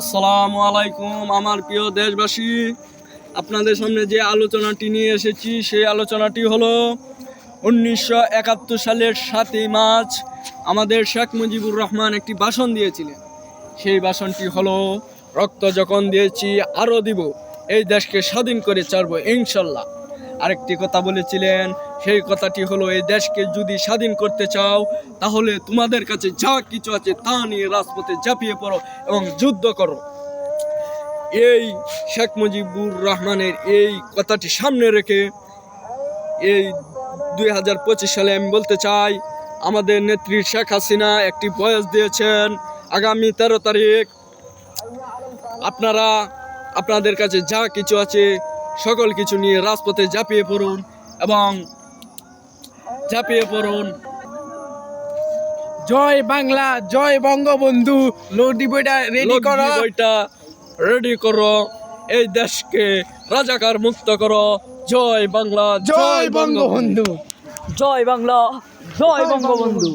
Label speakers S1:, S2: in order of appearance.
S1: আসসালামু আলাইকুম আমার প্রিয় দেশবাসী, আপনাদের সামনে যে আলোচনাটি নিয়ে এসেছি সেই আলোচনাটি হলো 1971 সালের 7ই মার্চ আমাদের শেখ মুজিবুর রহমান একটি ভাষণ দিয়েছিলেন। সেই ভাষণটি হলো, রক্ত যখন দিয়েছি আরও দিব, এই দেশকে স্বাধীন করে ছাড়বো ইনশাল্লাহ। আরেকটি কথা বলেছিলেন, সেই কথাটি হলো, এই দেশকে যদি স্বাধীন করতে চাও তাহলে তোমাদের কাছে যা কিছু আছে তা নিয়ে রাজপথে ঝাঁপিয়ে পড়ো এবং যুদ্ধ করো। এই শেখ মুজিবুর রহমানের এই কথাটি সামনে রেখে এই 2025 সালে আমি বলতে চাই, আমাদের নেত্রী শেখ হাসিনা একটি বয়স দিয়েছেন, আগামী 13 তারিখ আপনারা আপনাদের কাছে যা কিছু আছে সকল কিছু নিয়ে রাজপথে ঝাঁপিয়ে পড়ুন এবং ঝাঁপিয়ে পড়ুন।
S2: জয় বাংলা, জয় বঙ্গবন্ধু। লৌডি বইটা
S1: রেডি করো, এই দেশকে রাজাকার মুক্ত করো। জয় বাংলা,
S2: জয় বঙ্গবন্ধু।
S3: জয় বাংলা, জয় বঙ্গবন্ধু।